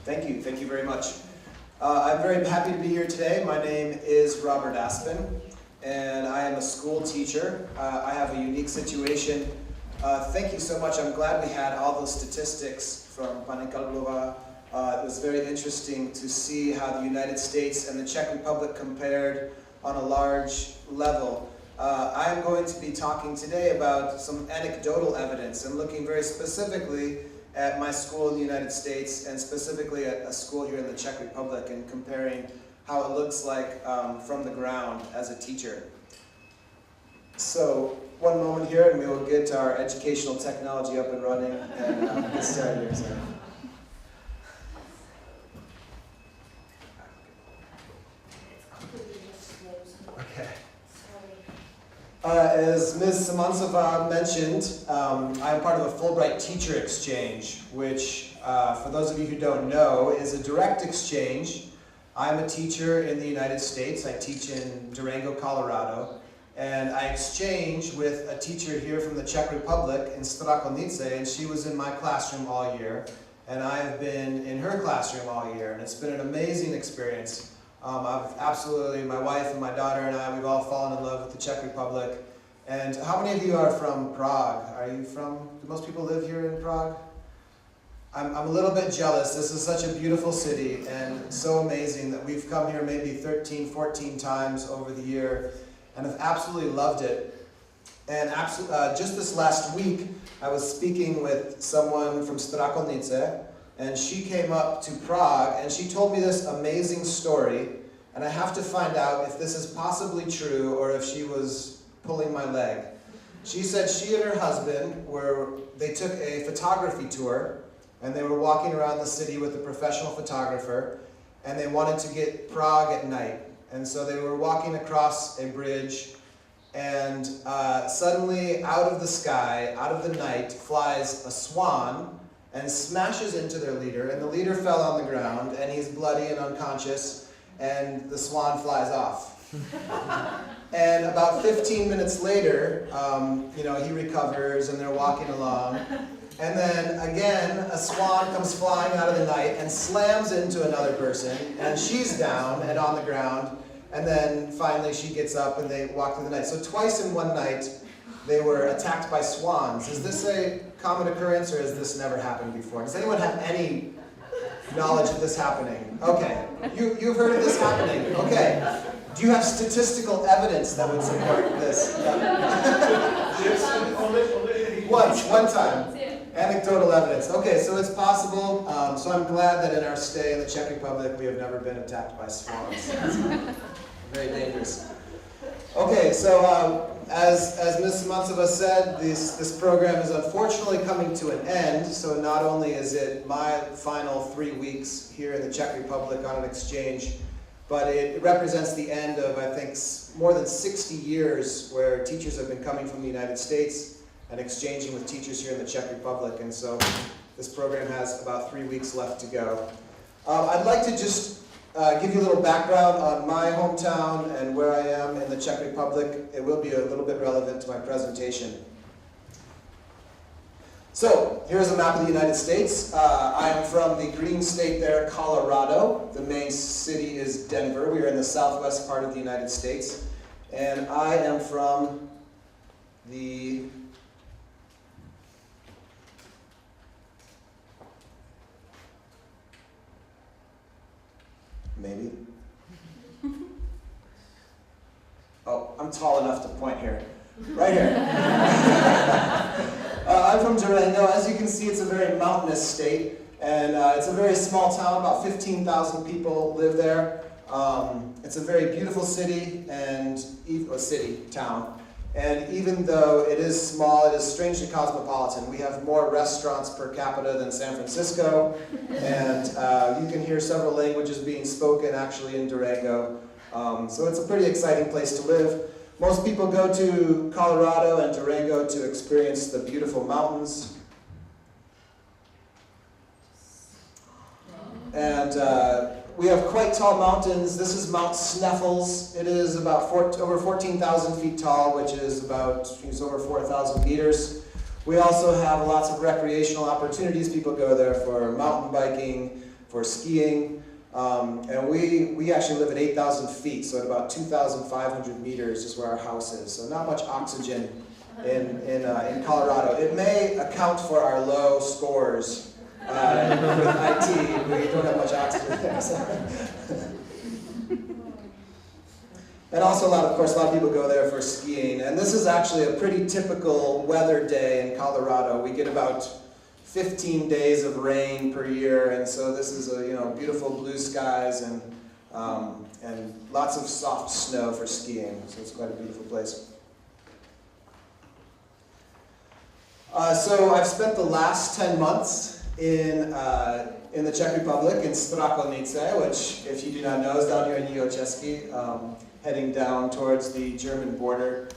Thank you very much. I'm very happy to be here today. My name is Robert Aspen, and I am a school teacher. I have a unique situation. Thank you so much. I'm glad we had all those statistics from Pani Kalglova. It was very interesting to see how the United States and the Czech Republic compared on a large level. I am going to be talking today about some anecdotal evidence and looking very specifically at my school in the United States and specifically at a school here in the Czech Republic and comparing how it looks like from the ground as a teacher. So, one moment here and we will get our educational technology up and running and get started here. So. Okay. As Ms. Samantsova mentioned, I'm part of a Fulbright Teacher Exchange, which, for those of you who don't know, is a direct exchange. I'm a teacher in the United States. I teach in Durango, Colorado, and I exchange with a teacher here from the Czech Republic in Strakonice, and she was in my classroom all year, and I've been in her classroom all year, and it's been an amazing experience. My wife and my daughter and I, we've all fallen in love with the Czech Republic. And how many of you are from Prague? Do most people live here in Prague? I'm a little bit jealous. This is such a beautiful city and so amazing that we've come here maybe 13, 14 times over the year and have absolutely loved it. And just this last week, I was speaking with someone from Strakonice, and she came up to Prague and she told me this amazing story, and I have to find out if this is possibly true or if she was pulling my leg. She said she and her husband they took a photography tour and they were walking around the city with a professional photographer, and they wanted to get Prague at night. And so they were walking across a bridge, and suddenly out of the sky, out of the night, flies a swan and smashes into their leader, and the leader fell on the ground, and he's bloody and unconscious, and the swan flies off. And about 15 minutes later, he recovers, and they're walking along, and then again, a swan comes flying out of the night and slams into another person, and she's down and on the ground, and then finally she gets up and they walk through the night. So twice in one night, they were attacked by swans. Is this a common occurrence, or has this never happened before? Does anyone have any knowledge of this happening? Okay, you've heard of this happening. Okay, do you have statistical evidence that would support this? One time. Anecdotal evidence. Okay, so it's possible. So I'm glad that in our stay in the Czech Republic, we have never been attacked by swans. Very dangerous. Okay, so as Ms. Samantsova said, this program is unfortunately coming to an end. So not only is it my final 3 weeks here in the Czech Republic on an exchange, but it represents the end of, I think, more than 60 years where teachers have been coming from the United States and exchanging with teachers here in the Czech Republic. And so this program has about 3 weeks left to go. I'd like to just give you a little background on my hometown and where I am in the Czech Republic. It will be a little bit relevant to my presentation. So, here's a map of the United States. I am from the green state there, Colorado. The main city is Denver. We are in the southwest part of the United States. And I am from the maybe? Oh, I'm tall enough to point here. Right here. I'm from Durango. As you can see, it's a very mountainous state, and it's a very small town. About 15,000 people live there. It's a very beautiful city and town. And even though it is small, it is strangely cosmopolitan. We have more restaurants per capita than San Francisco, and you can hear several languages being spoken actually in Durango. So it's a pretty exciting place to live. Most people go to Colorado and Durango to experience the beautiful mountains. And we have quite tall mountains. This is Mount Sneffels. It is about over 14,000 feet tall, which is over 4,000 meters. We also have lots of recreational opportunities. People go there for mountain biking, for skiing. And we actually live at 8,000 feet, so at about 2,500 meters is where our house is. So not much oxygen in Colorado. It may account for our low scores with IT. We don't have much oxygen there. So. And also, of course, a lot of people go there for skiing. And this is actually a pretty typical weather day in Colorado. We get about 15 days of rain per year, and so this is beautiful blue skies and lots of soft snow for skiing. So it's quite a beautiful place. So I've spent the last 10 months in the Czech Republic, in Strakolnice, which, if you do not know, is down here in Jihočeský, heading down towards the German border.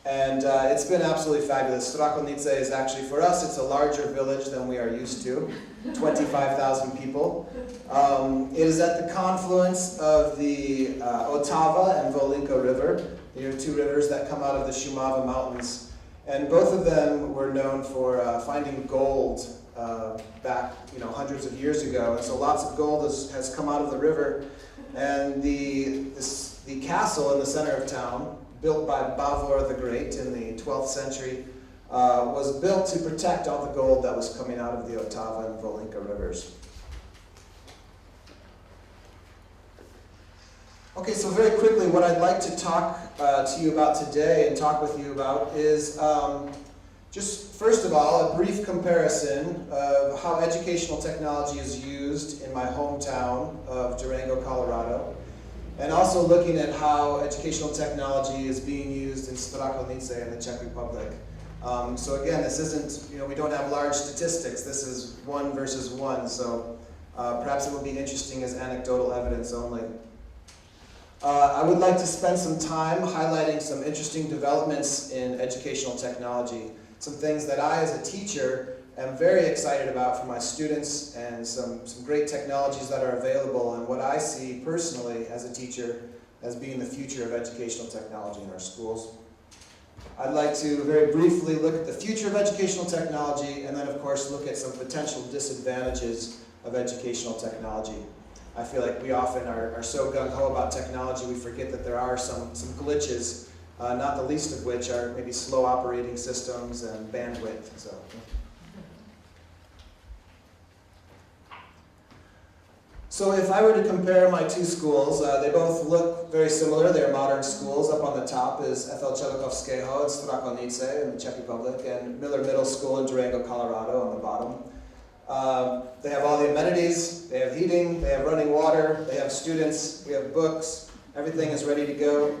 And it's been absolutely fabulous. Strakolnice is actually, for us, it's a larger village than we are used to, 25,000 people. It is at the confluence of the Otava and Volinka River. There are two rivers that come out of the Šumava Mountains. And both of them were known for finding gold back hundreds of years ago. And so lots of gold has come out of the river. And the castle in the center of town, built by Bavor the Great in the 12th century, was built to protect all the gold that was coming out of the Otava and Volinka rivers. Okay, so very quickly, what I'd like to talk to you about today and talk with you about is just, first of all, a brief comparison of how educational technology is used in my hometown of Durango, Colorado. And also looking at how educational technology is being used in Strakolnice in the Czech Republic. So again, this isn't, we don't have large statistics. This is 1 versus 1, so perhaps it will be interesting as anecdotal evidence only. I would like to spend some time highlighting some interesting developments in educational technology. Some things that I, as a teacher, am very excited about for my students, and some great technologies that are available, and what I see personally as a teacher as being the future of educational technology in our schools. I'd like to very briefly look at the future of educational technology, and then of course look at some potential disadvantages of educational technology. I feel like we often are so gung-ho about technology, we forget that there are some glitches, not the least of which are maybe slow operating systems and bandwidth. So if I were to compare my two schools, they both look very similar. They're modern schools. Up on the top is F.L. Čelikovského in Strakolnice in the Czech Republic, and Miller Middle School in Durango, Colorado on the bottom. They have all the amenities. They have heating, they have running water, they have students, we have books. Everything is ready to go.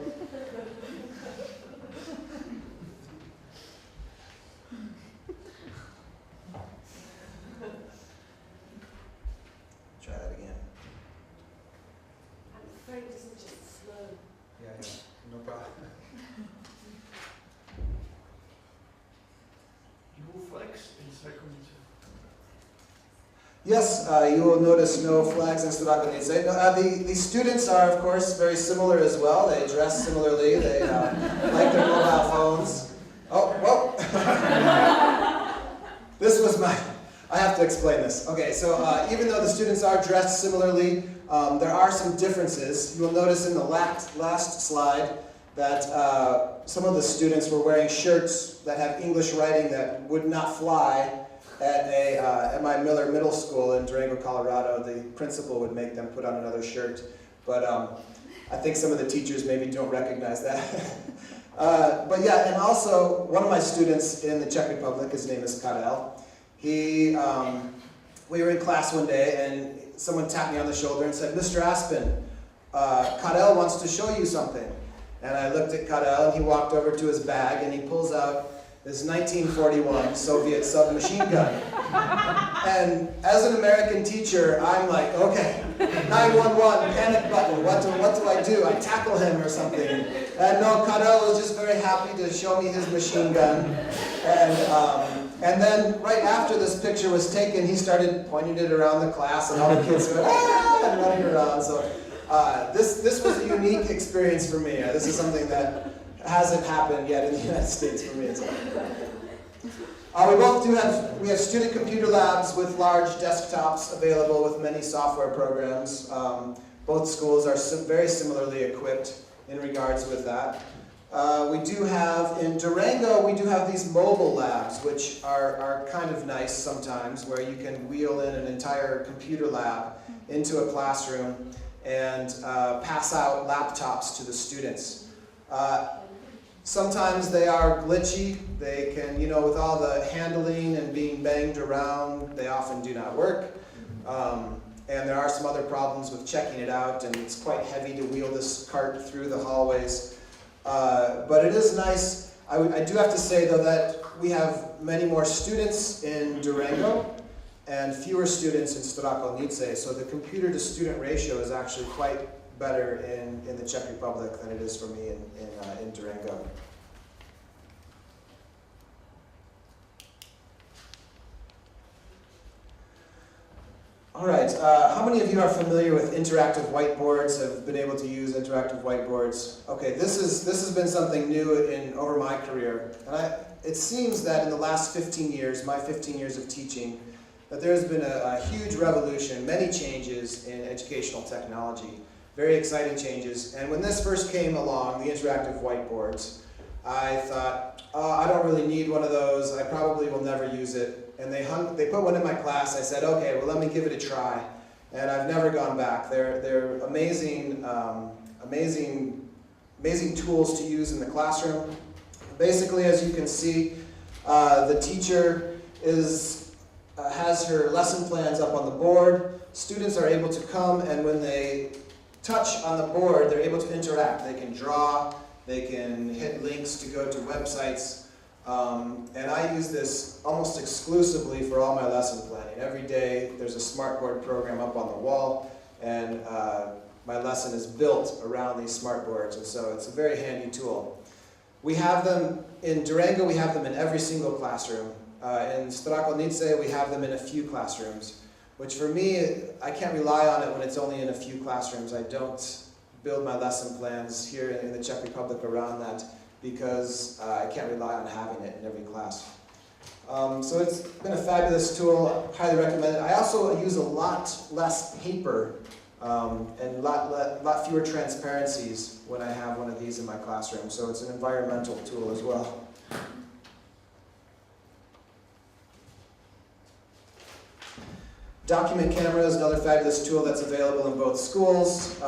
Yes, you will notice no flags in Strakolnice. The students are, of course, very similar as well. They dress similarly. They like their mobile phones. Oh, whoa. This was I have to explain this. Okay, so even though the students are dressed similarly, there are some differences. You will notice in the last slide that some of the students were wearing shirts that have English writing that would not fly at my Miller Middle School in Durango, Colorado. The principal would make them put on another shirt, but I think some of the teachers maybe don't recognize that. But yeah, and also one of my students in the Czech Republic, his name is Karel. We were in class one day and someone tapped me on the shoulder and said, "Mr. Aspen, Karel wants to show you something." And I looked at Karel and he walked over to his bag and he pulls out this 1941 Soviet submachine gun. And as an American teacher, I'm like, okay, 911, panic button, what do I do? I tackle him or something. And no, Karel was just very happy to show me his machine gun. And then right after this picture was taken, he started pointing it around the class and all the kids went, "Ah!" and running around. So this was a unique experience for me. This is something that hasn't happened yet in the United States for me. We have student computer labs with large desktops available with many software programs. Both schools are very similarly equipped in regards with that. We do have, in Durango, we do have these mobile labs, which are kind of nice sometimes, where you can wheel in an entire computer lab into a classroom and pass out laptops to the students. Sometimes they are glitchy. They can, you know, with all the handling and being banged around, they often do not work. And there are some other problems with checking it out, and it's quite heavy to wheel this cart through the hallways. But it is nice. I do have to say, though, that we have many more students in Durango and fewer students in Strakonice, so the computer-to-student ratio is actually quite better in the Czech Republic than it is for me in Durango. All right, how many of you are familiar with interactive whiteboards, have been able to use interactive whiteboards? Okay, this has been something new over my career. And it seems that in the last 15 years, my 15 years of teaching, that there's been a huge revolution, many changes in educational technology. Very exciting changes. And when this first came along, the interactive whiteboards, I thought, oh, I don't really need one of those. I probably will never use it. And they put one in my class. I said, okay, well, let me give it a try. And I've never gone back. They're amazing, amazing tools to use in the classroom. Basically, as you can see, the teacher has her lesson plans up on the board. Students are able to come, and when they touch on the board, they're able to interact. They can draw, they can hit links to go to websites. And I use this almost exclusively for all my lesson planning. Every day there's a smartboard program up on the wall, and my lesson is built around these smartboards, and so it's a very handy tool. We have them in Durango, we have them in every single classroom. In Strakonice, we have them in a few classrooms, which for me, I can't rely on it when it's only in a few classrooms. I don't build my lesson plans here in the Czech Republic around that, because I can't rely on having it in every class. So it's been a fabulous tool, highly recommend it. I also use a lot less paper and a lot fewer transparencies when I have one of these in my classroom, so it's an environmental tool as well. Document camera is another fabulous tool that's available in both schools.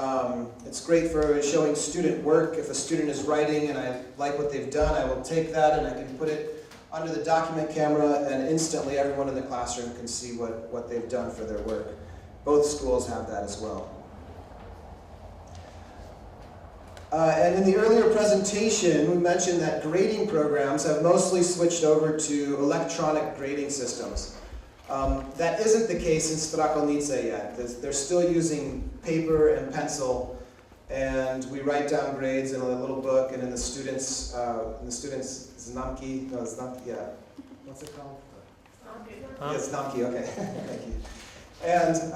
It's great for showing student work. If a student is writing and I like what they've done, I will take that and I can put it under the document camera, and instantly everyone in the classroom can see what they've done for their work. Both schools have that as well. And in the earlier presentation, we mentioned that grading programs have mostly switched over to electronic grading systems. That isn't the case in Strakonice yet. They're still using paper and pencil, and we write down grades in a little book, and in the students' znamki, yeah. What's it called? Yes, znamki, okay, thank you. And,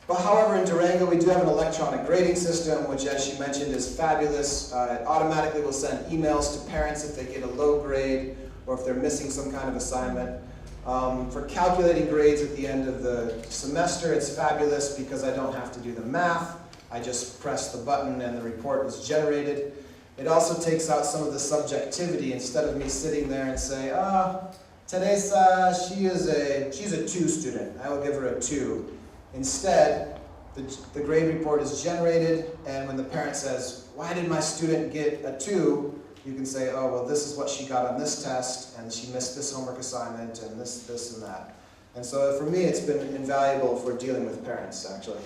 but however, in Durango, we do have an electronic grading system, which, as she mentioned, is fabulous. It automatically will send emails to parents if they get a low grade, or if they're missing some kind of assignment. For calculating grades at the end of the semester, it's fabulous because I don't have to do the math. I just press the button and the report is generated. It also takes out some of the subjectivity. Instead of me sitting there and say, Teresa, she's a 2 student. I will give her a 2. Instead, the grade report is generated, and when the parent says, why did my student get a 2? You can say, oh, well, this is what she got on this test, and she missed this homework assignment, and this, and that. And so for me, it's been invaluable for dealing with parents, actually.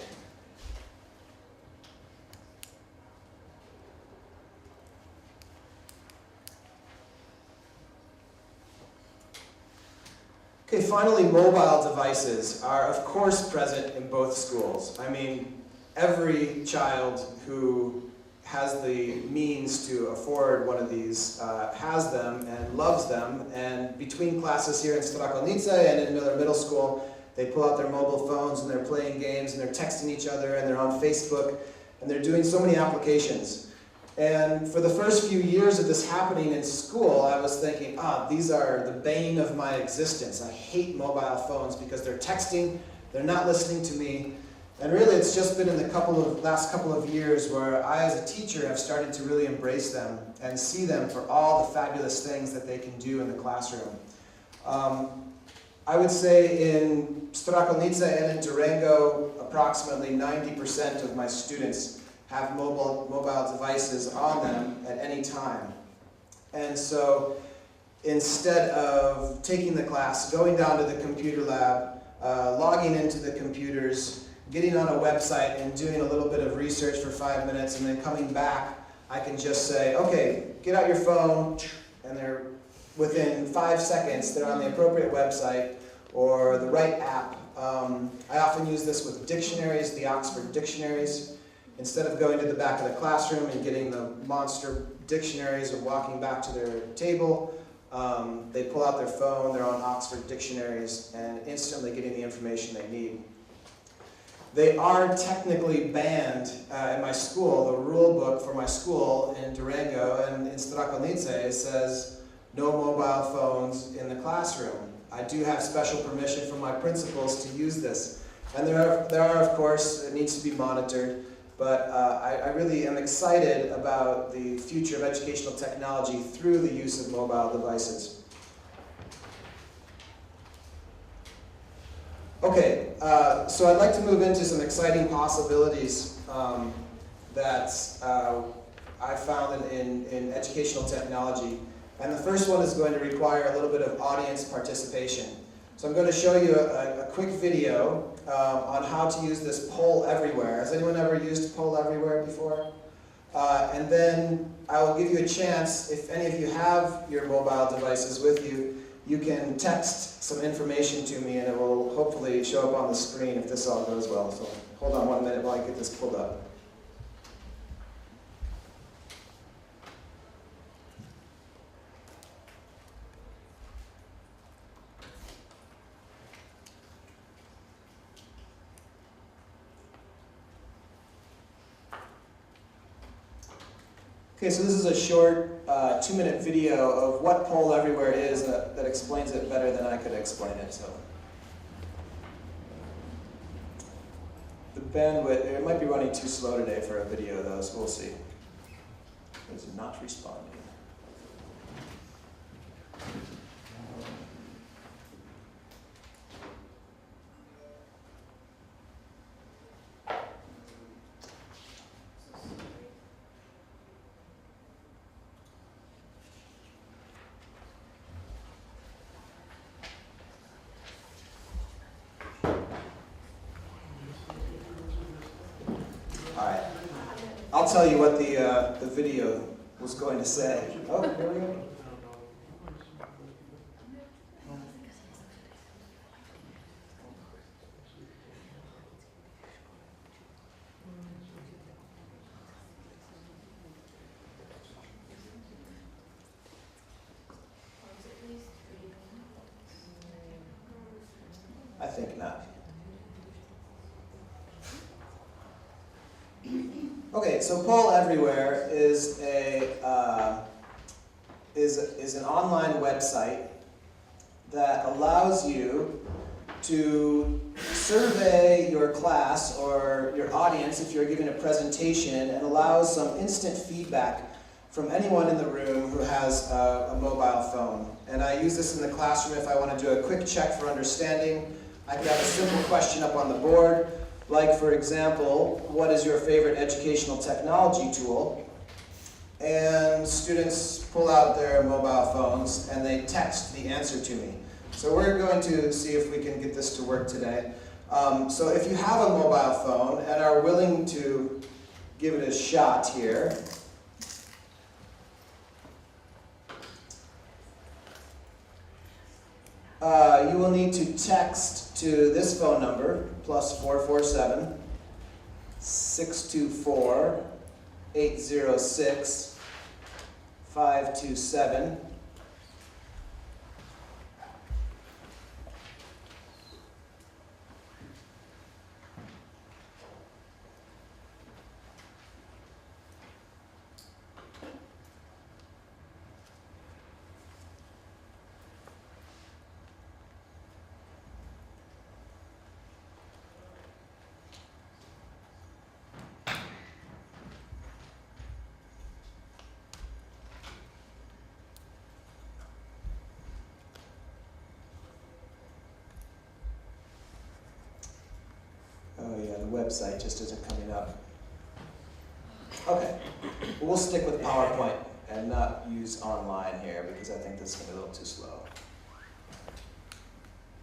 Okay, finally, mobile devices are, of course, present in both schools. I mean, every child who has the means to afford one of these has them and loves them, and between classes here in Strakonice and in another middle school, they pull out their mobile phones and they're playing games and they're texting each other and they're on Facebook and they're doing so many applications. And for the first few years of this happening in school, I was thinking, these are the bane of my existence. I hate mobile phones because they're texting, they're not listening to me. And really, it's just been in the last couple of years where I, as a teacher, have started to really embrace them and see them for all the fabulous things that they can do in the classroom. I would say in Strakonica and in Durango, approximately 90% of my students have mobile devices on them at any time. And so instead of taking the class, going down to the computer lab, logging into the computers, getting on a website and doing a little bit of research for 5 minutes and then coming back, I can just say, okay, get out your phone, and they're within 5 seconds, they're on the appropriate website or the right app. I often use this with dictionaries, the Oxford dictionaries. Instead of going to the back of the classroom and getting the monster dictionaries and walking back to their table, they pull out their phone, they're on Oxford dictionaries, and instantly getting the information they need. They are technically banned in my school. The rule book for my school in Durango and in Strakonica says no mobile phones in the classroom. I do have special permission from my principals to use this. And there are, of course, it needs to be monitored, but I really am excited about the future of educational technology through the use of mobile devices. Okay, so I'd like to move into some exciting possibilities that I found in educational technology. And the first one is going to require a little bit of audience participation. So I'm going to show you a quick video on how to use this Poll Everywhere. Has anyone ever used Poll Everywhere before? And then I will give you a chance, if any of you have your mobile devices with you, you can text some information to me and it will hopefully show up on the screen if this all goes well. So hold on 1 minute while I get this pulled up. Okay, so this is a short 2-minute video of what Poll Everywhere is that explains it better than I could explain it. So the bandwidth, it might be running too slow today for a video though, so we'll see. It's not responding. All right, I'll tell you what the video was going to say. Oh, here we go. I think not. Okay, so Poll Everywhere is an online website that allows you to survey your class or your audience if you're giving a presentation, and allows some instant feedback from anyone in the room who has a mobile phone. And I use this in the classroom if I want to do a quick check for understanding. I could have a simple question up on the board, like, for example, what is your favorite educational technology tool? And students pull out their mobile phones and they text the answer to me. So we're going to see if we can get this to work today. So if you have a mobile phone and are willing to give it a shot here, you will need to text to this phone number, +447 624 806 527. the website just isn't coming up. Okay, we'll stick with PowerPoint and not use online here because I think this is going to be a little too slow.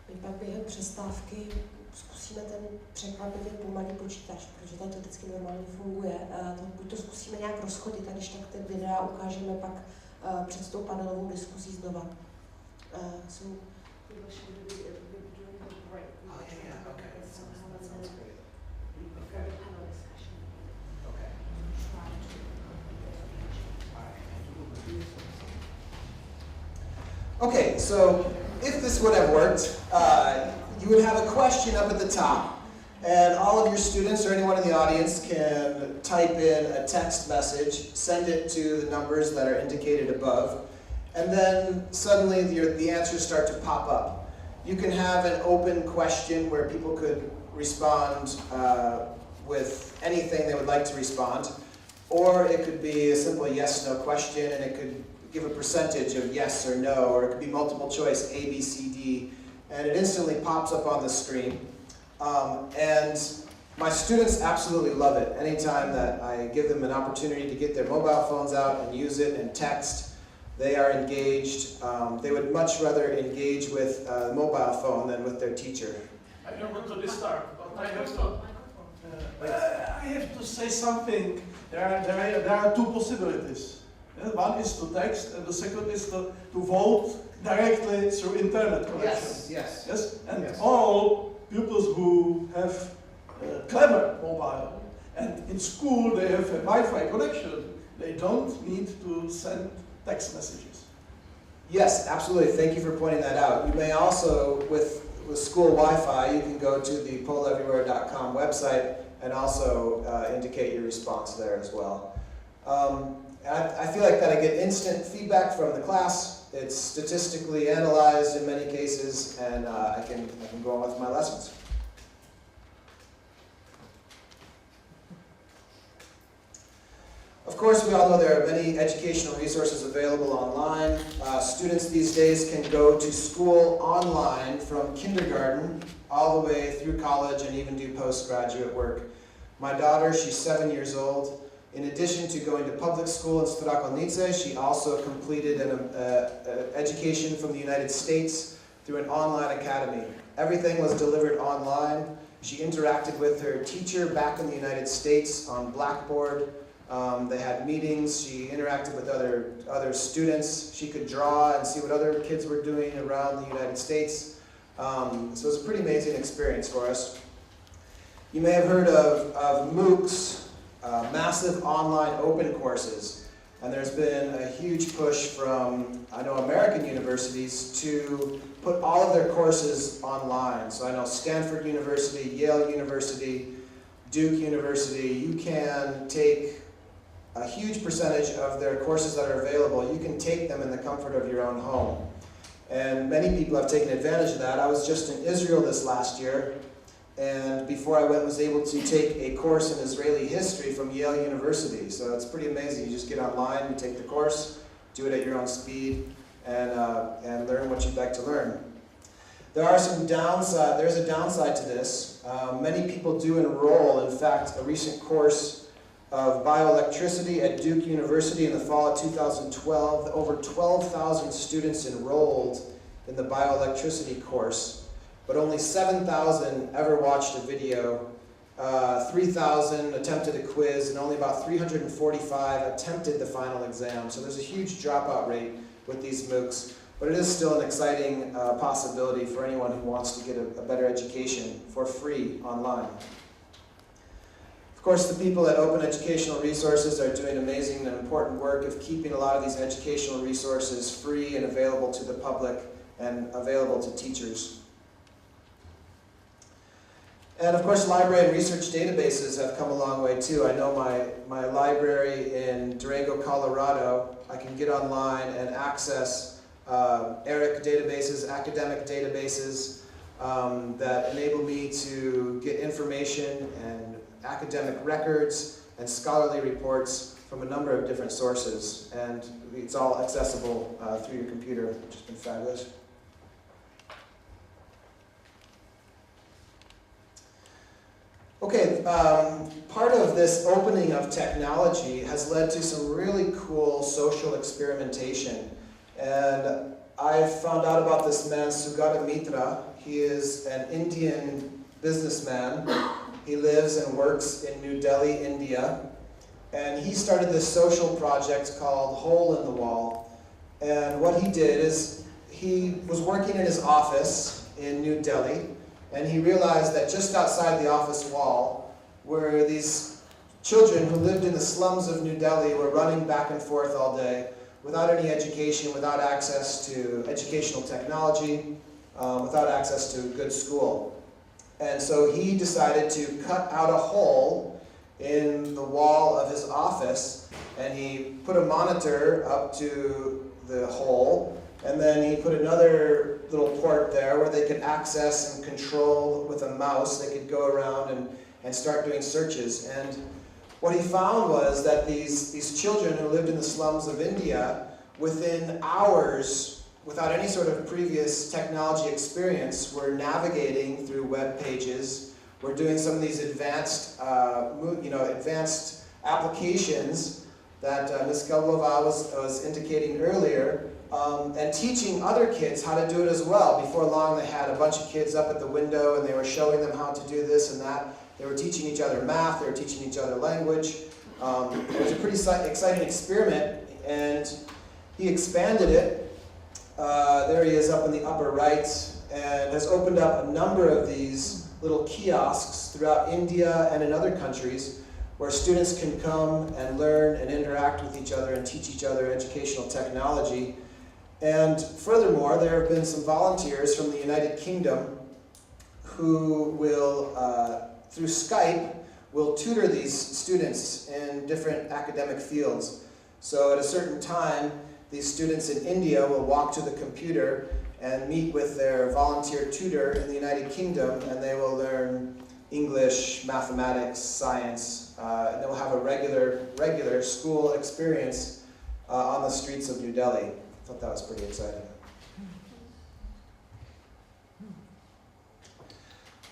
My pak během přestávky zkusíme ten překvapivě pomalý počítač, protože tady to vždycky normálně funguje. Buď to zkusíme nějak rozchodit, a když tak ty videa ukážeme pak před tou panelovou diskuzí znova. Okay, so if this would have worked, you would have a question up at the top, and all of your students or anyone in the audience can type in a text message, send it to the numbers that are indicated above, and then suddenly the answers start to pop up. You can have an open question where people could respond with anything they would like to respond, or it could be a simple yes-no question, and it could give a percentage of yes or no, or it could be multiple choice A, B, C, D, and it instantly pops up on the screen. And my students absolutely love it. Anytime that I give them an opportunity to get their mobile phones out and use it and text, they are engaged. They would much rather engage with a mobile phone than with their teacher. I don't want to start, but I have to say something. There are two possibilities. One is to text, and the second is to vote directly through internet connection. Yes. And yes. all pupils who have clever mobile, and in school they have a Wi-Fi connection, they don't need to send text messages. Yes, absolutely. Thank you for pointing that out. You may also, with school Wi-Fi, you can go to the poleverywhere.com website and also indicate your response there as well. I feel like that I get instant feedback from the class. It's statistically analyzed in many cases, and I can go on with my lessons. Of course, we all know there are many educational resources available online. Students these days can go to school online from kindergarten all the way through college and even do postgraduate work. My daughter, she's 7 years old. In addition to going to public school in Strakolnice, she also completed an education from the United States through an online academy. Everything was delivered online. She interacted with her teacher back in the United States on Blackboard. They had meetings. She interacted with other students. She could draw and see what other kids were doing around the United States. So it was a pretty amazing experience for us. You may have heard of MOOCs. Massive online open courses, and there's been a huge push from, I know, American universities to put all of their courses online. So I know Stanford University, Yale University, Duke University, you can take a huge percentage of their courses that are available. You can take them in the comfort of your own home. And many people have taken advantage of that. I was just in Israel this last year, and before I went, was able to take a course in Israeli history from Yale University. So it's pretty amazing. You just get online, you take the course, do it at your own speed, and learn what you'd like to learn. There's a downside to this. Many people do enroll. In fact, a recent course of bioelectricity at Duke University in the fall of 2012, over 12,000 students enrolled in the bioelectricity course. But only 7,000 ever watched a video, 3,000 attempted a quiz, and only about 345 attempted the final exam. So there's a huge dropout rate with these MOOCs, but it is still an exciting possibility for anyone who wants to get a better education for free online. Of course, the people at Open Educational Resources are doing amazing and important work of keeping a lot of these educational resources free and available to the public and available to teachers. And of course, library and research databases have come a long way too. I know my library in Durango, Colorado, I can get online and access ERIC databases, academic databases that enable me to get information and academic records and scholarly reports from a number of different sources. And it's all accessible through your computer, which has been fabulous. Okay, part of this opening of technology has led to some really cool social experimentation. And I found out about this man, Sugata Mitra. He is an Indian businessman. He lives and works in New Delhi, India. And he started this social project called Hole in the Wall. And what he did is he was working in his office in New Delhi, and he realized that just outside the office wall were these children who lived in the slums of New Delhi, were running back and forth all day without any education, without access to educational technology, without access to a good school. And so he decided to cut out a hole in the wall of his office, and he put a monitor up to the hole, and then he put another little port there where they could access and control with a mouse. They could go around and start doing searches. And what he found was that these children who lived in the slums of India, within hours, without any sort of previous technology experience, were navigating through web pages, were doing some of these advanced, advanced applications that Ms. Gablova was indicating earlier, and teaching other kids how to do it as well. Before long, they had a bunch of kids up at the window, and they were showing them how to do this and that. They were teaching each other math, they were teaching each other language. It was a pretty exciting experiment, and he expanded it. There he is up in the upper right, and has opened up a number of these little kiosks throughout India and in other countries where students can come and learn and interact with each other and teach each other educational technology. And furthermore, there have been some volunteers from the United Kingdom who will, through Skype, will tutor these students in different academic fields. So at a certain time, these students in India will walk to the computer and meet with their volunteer tutor in the United Kingdom, and they will learn English, mathematics, science, and they will have a regular school experience on the streets of New Delhi. I thought that was pretty exciting.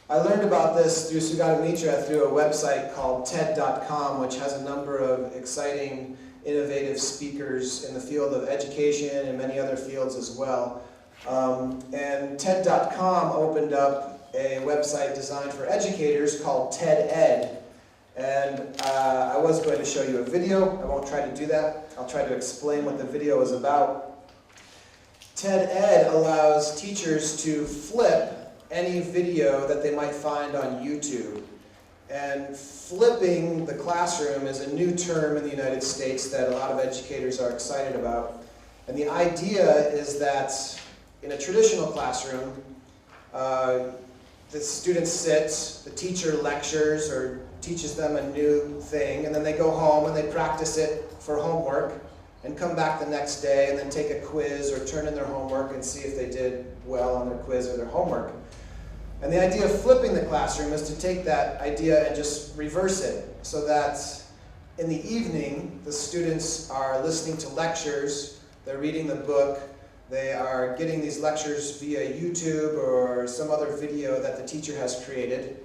I learned about this through Sugata Mitra through a website called TED.com, which has a number of exciting, innovative speakers in the field of education and many other fields as well. And TED.com opened up a website designed for educators called TED-Ed. And I was going to show you a video. I won't try to do that. I'll try to explain what the video is about. TED-Ed allows teachers to flip any video that they might find on YouTube. And flipping the classroom is a new term in the United States that a lot of educators are excited about. And the idea is that in a traditional classroom, the students sit, the teacher lectures or teaches them a new thing, and then they go home and they practice it for homework and come back the next day and then take a quiz or turn in their homework and see if they did well on their quiz or their homework. And the idea of flipping the classroom is to take that idea and just reverse it, so that in the evening the students are listening to lectures, they're reading the book, they are getting these lectures via YouTube or some other video that the teacher has created.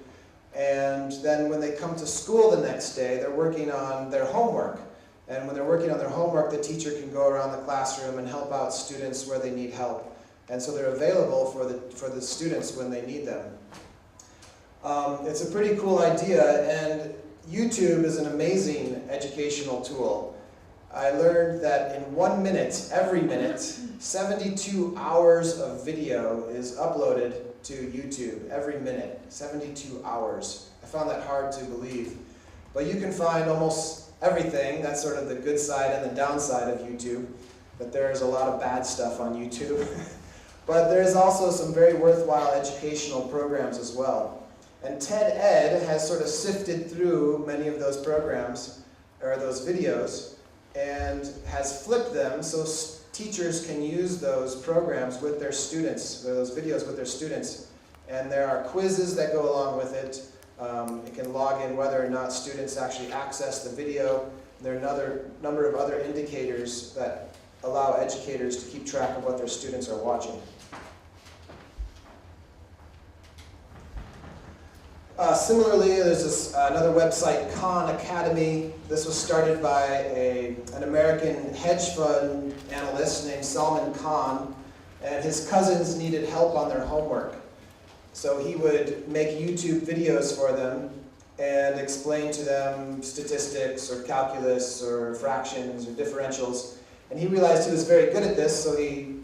And then when they come to school the next day, they're working on their homework. And when they're working on their homework, the teacher can go around the classroom and help out students where they need help. And so they're available for the students when they need them. It's a pretty cool idea, and YouTube is an amazing educational tool. I learned that in 1 minute, every minute, 72 hours of video is uploaded to YouTube. Every minute, 72 hours. I found that hard to believe. But you can find almost everything. That's sort of the good side and the downside of YouTube, that there's a lot of bad stuff on YouTube. But there's also some very worthwhile educational programs as well. And TED-Ed has sort of sifted through many of those programs, or those videos, and has flipped them so teachers can use those programs with their students, or those videos with their students. And there are quizzes that go along with it. It can log in whether or not students actually access the video. There are another number of other indicators that allow educators to keep track of what their students are watching. Similarly, there's another website, Khan Academy. This was started by an American hedge fund analyst named Salman Khan, and his cousins needed help on their homework. So he would make YouTube videos for them and explain to them statistics or calculus or fractions or differentials. And he realized he was very good at this, so he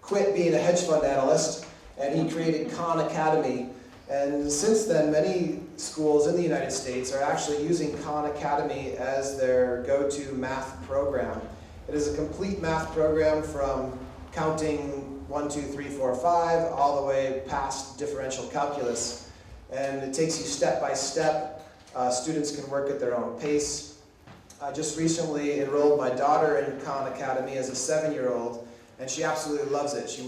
quit being a hedge fund analyst and he created Khan Academy. And since then, many schools in the United States are actually using Khan Academy as their go-to math program. It is a complete math program from counting 1, 2, 3, 4, 5, all the way past differential calculus. And it takes you step by step. Students can work at their own pace. I just recently enrolled my daughter in Khan Academy as a 7-year-old, and she absolutely loves it. She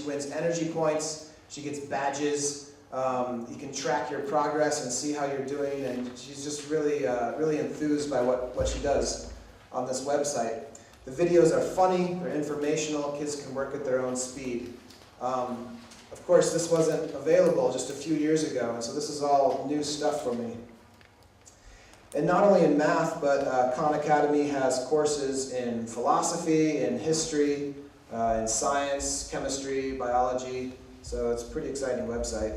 wins energy points, she gets badges. You can track your progress and see how you're doing, and she's just really, really enthused by what she does on this website. The videos are funny, they're informational, kids can work at their own speed. Of course, this wasn't available just a few years ago, so this is all new stuff for me. And not only in math, but Khan Academy has courses in philosophy, in history, in science, chemistry, biology, so it's a pretty exciting website.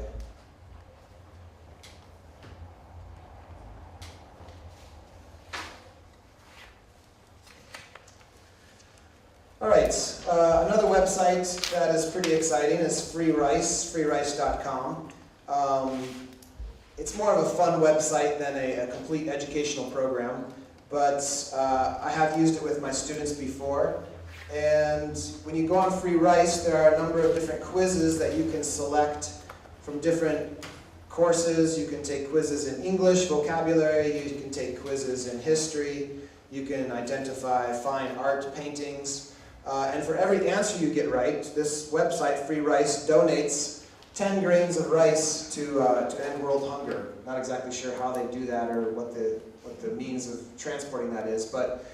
All right, another website that is pretty exciting is freerice.com. It's more of a fun website than a complete educational program, but I have used it with my students before. And when you go on Free Rice, there are a number of different quizzes that you can select from different courses. You can take quizzes in English, vocabulary, you can take quizzes in history, you can identify fine art paintings. And for every answer you get right, this website, Free Rice, donates 10 grains of rice to end world hunger. Not exactly sure how they do that or what the means of transporting that is. But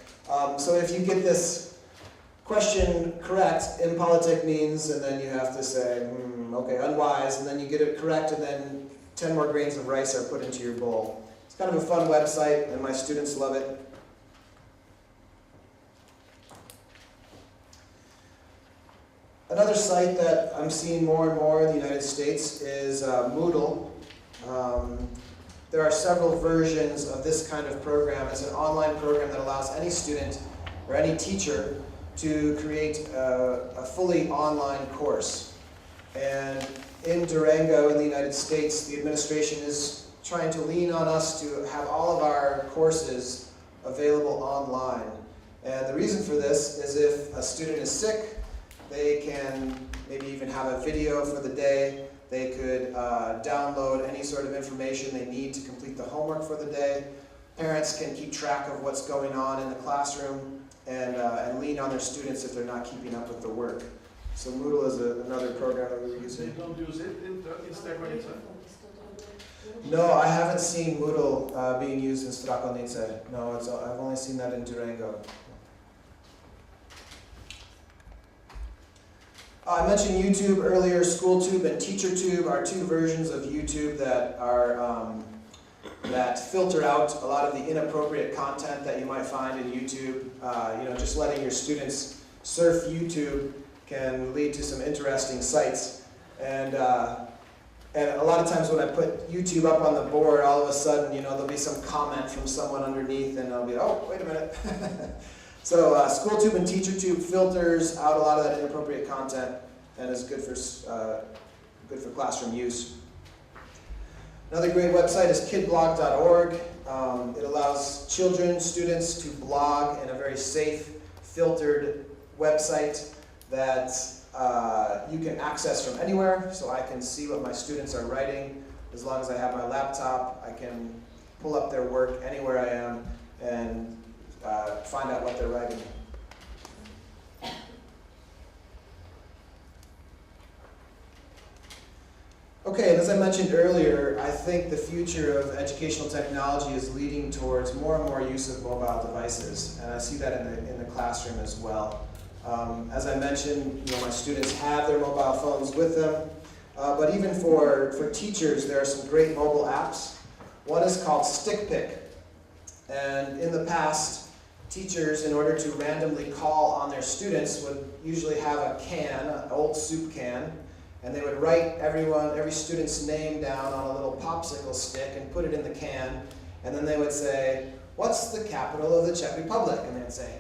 so if you get this question correct, impolitic means, and then you have to say, okay, unwise, and then you get it correct, and then 10 more grains of rice are put into your bowl. It's kind of a fun website, and my students love it. Another site that I'm seeing more and more in the United States is Moodle. There are several versions of this kind of program. It's an online program that allows any student or any teacher to create a fully online course. And in Durango, in the United States, the administration is trying to lean on us to have all of our courses available online. And the reason for this is if a student is sick, they can maybe even have a video for the day. They could download any sort of information they need to complete the homework for the day. Parents can keep track of what's going on in the classroom and lean on their students if they're not keeping up with the work. So Moodle is another program that we're using. They don't use it in Strakovice? No, I haven't seen Moodle being used in Strakovice. No, I've only seen that in Durango. I mentioned YouTube earlier. SchoolTube and TeacherTube are two versions of YouTube that are that filter out a lot of the inappropriate content that you might find in YouTube. Just letting your students surf YouTube can lead to some interesting sites. And a lot of times when I put YouTube up on the board, all of a sudden, there'll be some comment from someone underneath, and I'll be, oh, wait a minute. So SchoolTube and TeacherTube filters out a lot of that inappropriate content and is good for classroom use. Another great website is kidblog.org. It allows children, students to blog in a very safe, filtered website that you can access from anywhere. So I can see what my students are writing. As long as I have my laptop, I can pull up their work anywhere I am and find out what they're writing. Okay, and as I mentioned earlier, I think the future of educational technology is leading towards more and more use of mobile devices, and I see that in the classroom as well. As I mentioned, my students have their mobile phones with them. but even for teachers, there are some great mobile apps. One is called StickPick. And in the past, teachers, in order to randomly call on their students, would usually have a can, an old soup can, and they would write every student's name down on a little popsicle stick and put it in the can, and then they would say, "What's the capital of the Czech Republic?" And they'd say,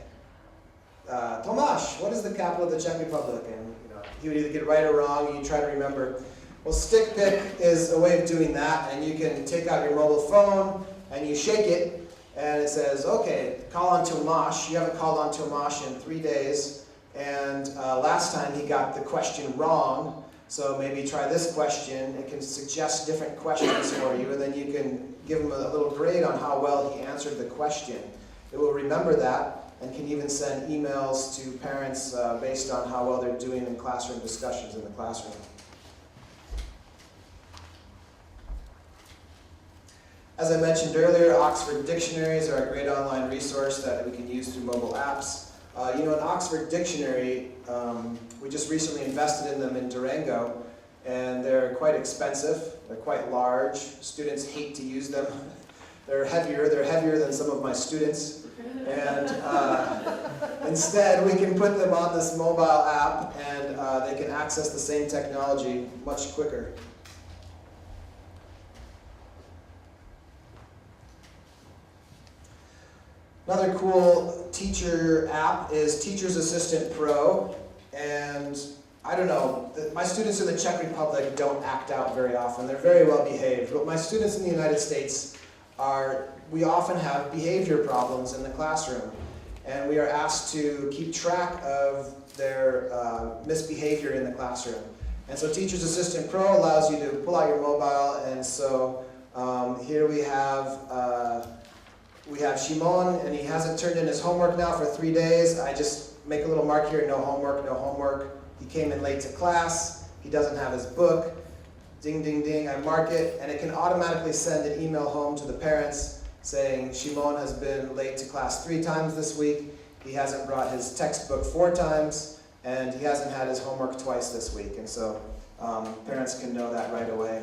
"Tomáš, what is the capital of the Czech Republic?" And he would either get it right or wrong, and you try to remember. Well, StickPick is a way of doing that, and you can take out your mobile phone and you shake it, and it says, "Okay, call on Tomáš. You haven't called on Tomáš in 3 days, and last time he got the question wrong, so maybe try this question." It can suggest different questions for you, and then you can give him a little grade on how well he answered the question. It will remember that and can even send emails to parents based on how well they're doing in classroom discussions in the classroom. As I mentioned earlier, Oxford dictionaries are a great online resource that we can use through mobile apps. An Oxford dictionary, we just recently invested in them in Durango, and they're quite expensive. They're quite large. Students hate to use them. They're heavier than some of my students. And instead, we can put them on this mobile app, and they can access the same technology much quicker. Another cool teacher app is Teacher's Assistant Pro, and I don't know, my students in the Czech Republic don't act out very often. They're very well behaved, but my students in the United States we often have behavior problems in the classroom, and we are asked to keep track of their misbehavior in the classroom. And so Teacher's Assistant Pro allows you to pull out your mobile, and so here we have Shimon, and he hasn't turned in his homework now for 3 days. I just make a little mark here, no homework, no homework. He came in late to class, he doesn't have his book. Ding, ding, ding, I mark it, and it can automatically send an email home to the parents saying, "Shimon has been late to class 3 times this week, he hasn't brought his textbook 4 times, and he hasn't had his homework twice this week." And so parents can know that right away.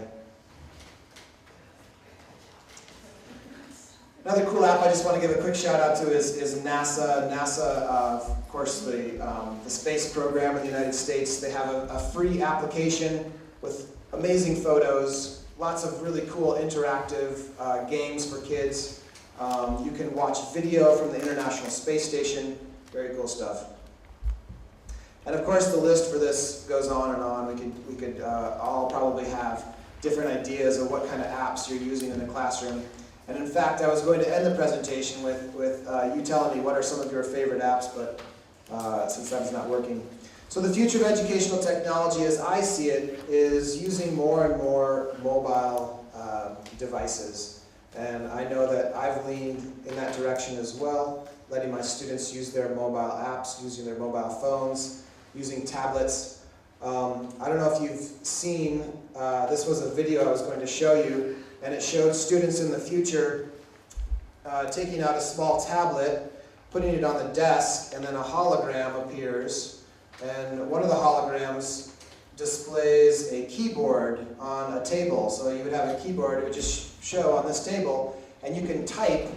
Another cool app I just want to give a quick shout out to is NASA. NASA, of course, the space program in the United States, they have a free application with amazing photos, lots of really cool interactive games for kids. You can watch video from the International Space Station, very cool stuff. And of course, the list for this goes on and on. We could all probably have different ideas of what kind of apps you're using in the classroom. And in fact, I was going to end the presentation with you telling me what are some of your favorite apps, but since that's not working. So the future of educational technology, as I see it, is using more and more mobile devices. And I know that I've leaned in that direction as well, letting my students use their mobile apps, using their mobile phones, using tablets. I don't know if you've seen, this was a video I was going to show you, and it showed students in the future taking out a small tablet, putting it on the desk, and then a hologram appears. And one of the holograms displays a keyboard on a table. So you would have a keyboard, it would just show on this table, and you can type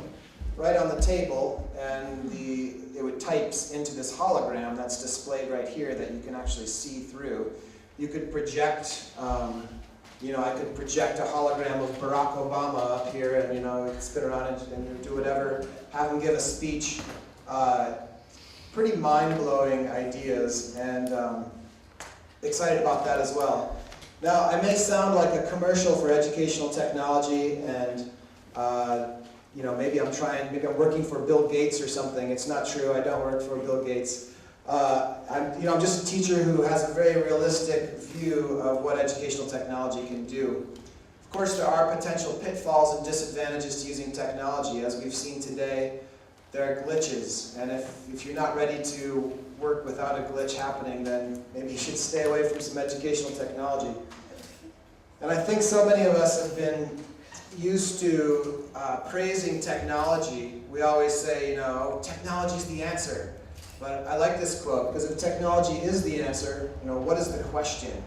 right on the table, and it would type into this hologram that's displayed right here that you can actually see through. You could project, I could project a hologram of Barack Obama up here, and spin around and do whatever, have him give a speech. Pretty mind-blowing ideas, and excited about that as well. Now, I may sound like a commercial for educational technology, and maybe I'm working for Bill Gates or something. It's not true. I don't work for Bill Gates. I'm just a teacher who has a very realistic view of what educational technology can do. Of course, there are potential pitfalls and disadvantages to using technology. As we've seen today, there are glitches, and if you're not ready to work without a glitch happening, then maybe you should stay away from some educational technology. And I think so many of us have been used to praising technology. We always say, technology is the answer. But I like this quote, because if technology is the answer, what is the question?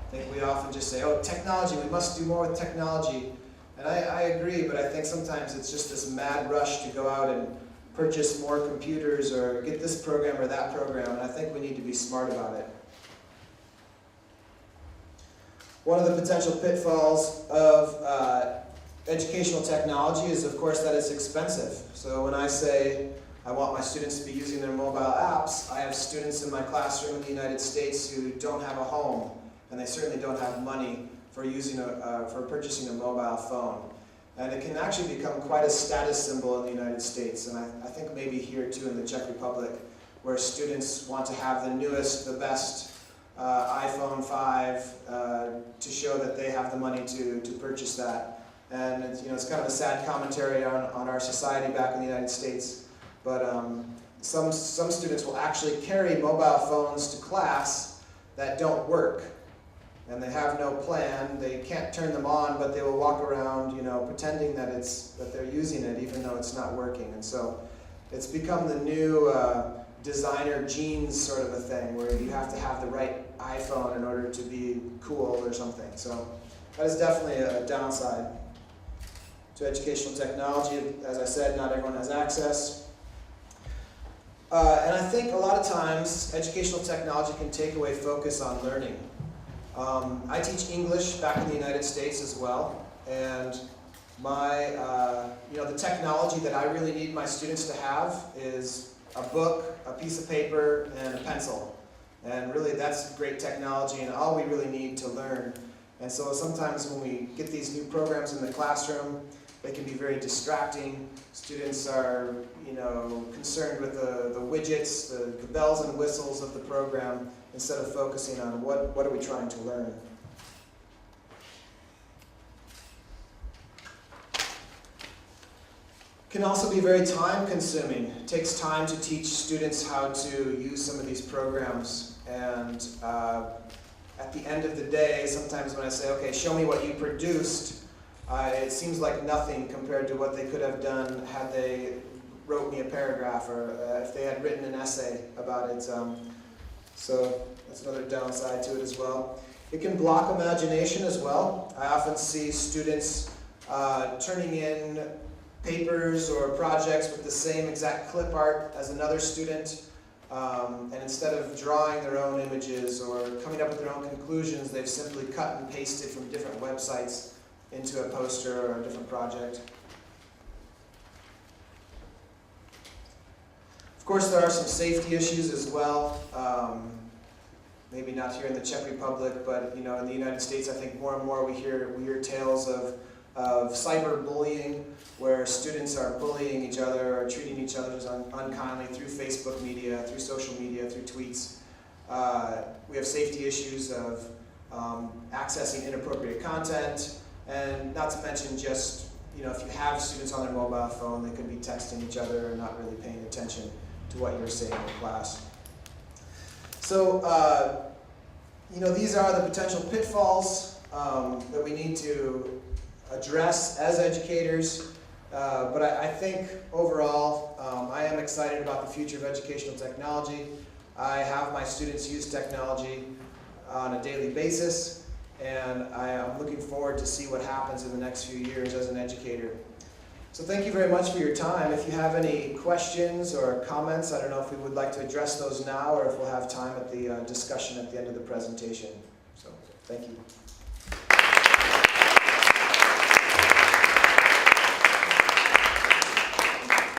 I think we often just say, oh, technology, we must do more with technology. And I agree, but I think sometimes it's just this mad rush to go out and purchase more computers or get this program or that program, and I think we need to be smart about it. One of the potential pitfalls of educational technology is, of course, that it's expensive. So when I say I want my students to be using their mobile apps, I have students in my classroom in the United States who don't have a home, and they certainly don't have money for purchasing a mobile phone. And it can actually become quite a status symbol in the United States, and I think maybe here too in the Czech Republic, where students want to have the newest, the best iPhone 5 to show that they have the money to purchase that. And it's kind of a sad commentary on our society back in the United States. But some students will actually carry mobile phones to class that don't work. And they have no plan. They can't turn them on, but they will walk around, pretending that they're using it, even though it's not working. And so it's become the new designer jeans sort of a thing, where you have to have the right iPhone in order to be cool or something. So that is definitely a downside to educational technology. As I said, not everyone has access. And I think a lot of times educational technology can take away focus on learning. I teach English back in the United States as well, and the technology that I really need my students to have is a book, a piece of paper, and a pencil. And really that's great technology and all we really need to learn. And so sometimes when we get these new programs in the classroom, they can be very distracting. Students are, concerned with the widgets, the bells and whistles of the program, instead of focusing on what are we trying to learn. Can also be very time consuming. It takes time to teach students how to use some of these programs, and at the end of the day, sometimes when I say, okay, show me what you produced, it seems like nothing compared to what they could have done had they wrote me a paragraph, or if they had written an essay about it. So that's another downside to it as well. It can block imagination as well. I often see students turning in papers or projects with the same exact clip art as another student, and instead of drawing their own images or coming up with their own conclusions, they've simply cut and pasted from different websites into a poster or a different project. Of course, there are some safety issues as well. Maybe not here in the Czech Republic, but in the United States, I think more and more we hear tales of cyberbullying, where students are bullying each other or treating each other unkindly through Facebook media, through social media, through tweets. We have safety issues of accessing inappropriate content, and not to mention just, if you have students on their mobile phone, they could be texting each other and not really paying attention to what you're saying in class. So, these are the potential pitfalls that we need to address as educators. But I think overall, I am excited about the future of educational technology. I have my students use technology on a daily basis, and I am looking forward to see what happens in the next few years as an educator. So thank you very much for your time. If you have any questions or comments, I don't know if we would like to address those now or if we'll have time at the discussion at the end of the presentation. So thank you.